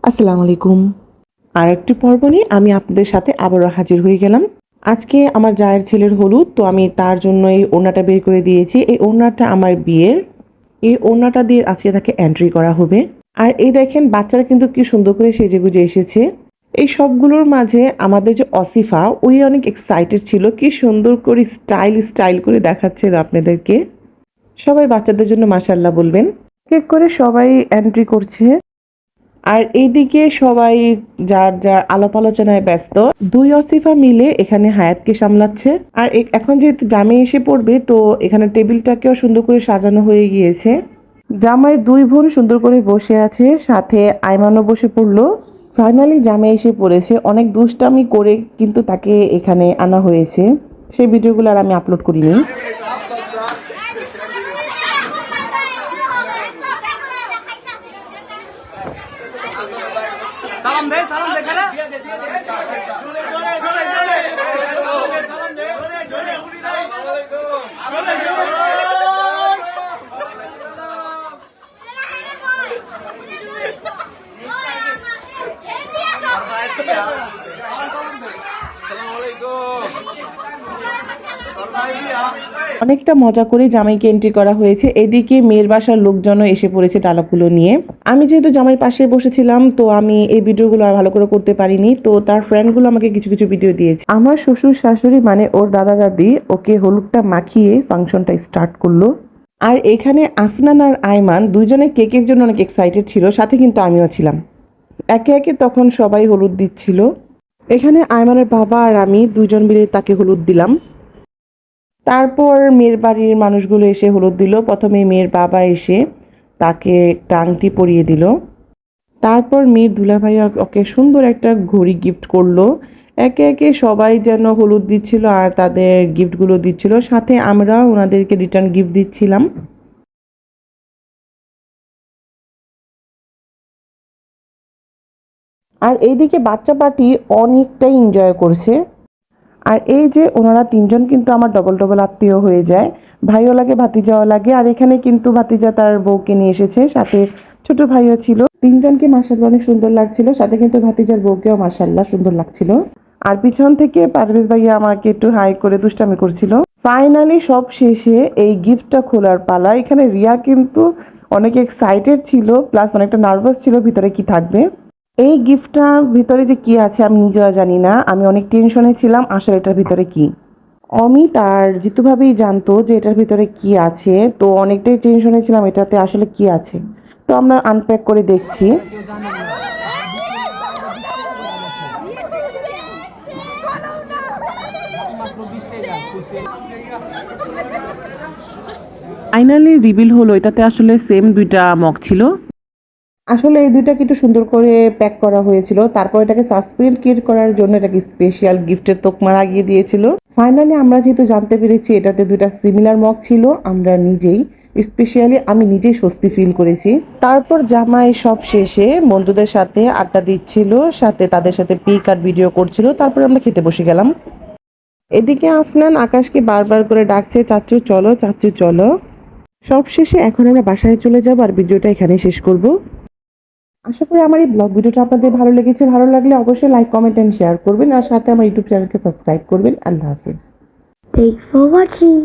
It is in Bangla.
আসসালামু আলাইকুম। আরেকটি পর্ব নিয়ে আমি আপনাদের সাথে আবারও হাজির হয়ে গেলাম। আজকে আমার জায়ের ছেলের হলুদ, তো আমি তার জন্য এই ওড়নাটা বের করে দিয়েছি। এই ওড়নাটা আমার বিয়ের। এই ওড়নাটা দিয়ে আজকে তাকে এন্ট্রি করা হবে। আর এই দেখেন বাচ্চারা কিন্তু কি সুন্দর করে সেজেগুজে এসেছে। এই সবগুলোর মাঝে আমাদের যে অসিফা, ওই অনেক এক্সাইটেড ছিল, কি সুন্দর করে স্টাইল করে দেখাচ্ছিল আপনাদেরকে। সবাই বাচ্চাদের জন্য মাশাআল্লাহ বলবেন। এক করে সবাই এন্ট্রি করছে। আর এইদিকে সবাই যার যার আলাপ আলোচনায় ব্যস্ত। দুই অসিফা মিলে এখানে হায়াতকে সামলাচ্ছে। আর এখন যেহেতু জামাই এসে পড়বে, তো এখানে টেবিলটাকেও সুন্দর করে সাজানো হয়ে গিয়েছে। জামাই দুই বোন সুন্দর করে বসে আছে, সাথে আইমানও বসে পড়লো। ফাইনালি জামাই এসে পড়েছে। অনেক দুষ্টামি করে কিন্তু তাকে এখানে আনা হয়েছে। সেই ভিডিওগুলো আর আমি আপলোড করিনি। সালাম দে খেলা অনেকটা মজা করে জামাইকে এন্ট্রি করা হয়েছে। এদিকে মেয়ের বাসার লোকজনও এসে পড়েছে ডালাগুলো নিয়ে। আমি যেহেতু জামাইয়ের পাশে বসেছিলাম, তো আমি এই ভিডিওগুলো আর ভালো করে করতে পারিনি। তো তার ফ্রেন্ডগুলো আমাকে কিছু কিছু ভিডিও দিয়েছে। আমার শ্বশুর শাশুড়ি মানে ওর দাদা দাদি ওকে হলুদটা মাখিয়ে ফাংশনটা স্টার্ট করলো। আর এখানে আফনান আর আইমান দুইজনে কেকের জন্য অনেক এক্সাইটেড ছিল, সাথে কিন্তু আমিও ছিলাম। একে একে তখন সবাই হলুদ দিচ্ছিল। এখানে আইমানের বাবা আর আমি দুইজন মিলে তাকে হলুদ দিলাম। তারপর মেয়ের বাড়ির মানুষগুলো এসে হলুদ দিল। প্রথমে মেয়ের বাবা এসে তাকে একটা আংটি পরিয়ে দিল। তারপর মেয়ের দুলাভাই ওকে সুন্দর একটা ঘড়ি গিফট করলো। একে একে সবাই যেন হলুদ দিচ্ছিল আর তাদের গিফটগুলো দিচ্ছিল, সাথে আমরা ওনাদেরকে রিটার্ন গিফট দিচ্ছিলাম। আর এইদিকে বাচ্চা পার্টি অনেকটাই এনজয় করছে। আর এই যে ওনারা তিনজন কিন্তু আমার ডবল ডবল আত্মীয় হয়ে যায়। ভাইও লাগে, ভাতিজাও লাগে। আর এখানে কিন্তু ভাতিজা তার বউকে নিয়ে এসেছে, সাথে ছোট ভাইও ছিল। তিনজনকে মাশাআল্লাহ অনেক সুন্দর লাগছিল, সাথে কিন্তু ভাতিজার বউকেও মাশাআল্লাহ সুন্দর লাগছিল। আর পিছন থেকে পারভেজ ভাইয়া আমাকে একটু হাই করে দুষ্টামি করছিল। ফাইনালি সব শেষে এই গিফটটা খোলার পালা। এখানে রিয়া কিন্তু অনেক এক্সাইটেড ছিল, প্লাস অনেকটা নার্ভাস ছিল ভিতরে কি থাকবে। এই গিফটটা ভিতরে যে কি আছে আমি নিজেও জানি না। আমি অনেক টেনশনে ছিলাম আসলে এটার ভিতরে কি। অমিত আর জিতুভাবেই জানতো যে এটার ভিতরে কি আছে, তো অনেকটাই টেনশনে ছিলাম এটাতে আসলে কি আছে। তো আমরা আনপ্যাক করে দেখছি। ফাইনালি রিভিল হলো এটাতে আসলে সেম দুইটা মগ ছিল। আসলে এই দুইটাকে একটু সুন্দর করে প্যাক করা হয়েছিল, তারপর এটাকে সাসপেন্ড কিট করার জন্য এটাকে স্পেশাল গিফটের তোকমা লাগিয়ে দিয়েছিল। ফাইনালি আমরা যেহেতু জানতে পেরেছি এটাতে দুইটা সিমিলার মগ ছিল, আমরা নিজেই আমি নিজেই স্বস্তি ফিল করেছি। তারপর জামাই সব শেষে বন্ধুদের সাথে আড্ডা দিচ্ছিল, সাথে তাদের সাথে পিক আর ভিডিও করছিল। তারপর আমরা খেতে বসে গেলাম। এদিকে আফনান আকাশকে বারবার করে ডাকছে, চাচ্চু চলো, চাচ্চু চলো। সব শেষে এখন আমরা বাসায় চলে যাবো আর ভিডিওটা এখানেই শেষ করব। আশা করি আমার এই ব্লগ ভিডিওটা আপনাদের ভালো লেগেছে। ভালো লাগলে অবশ্যই লাইক, কমেন্ট এন্ড শেয়ার করবেন, আর সাথে আমার ইউটিউব চ্যানেলকে সাবস্ক্রাইব করবেন। আল্লাহ হাফেজ। Thanks for watching.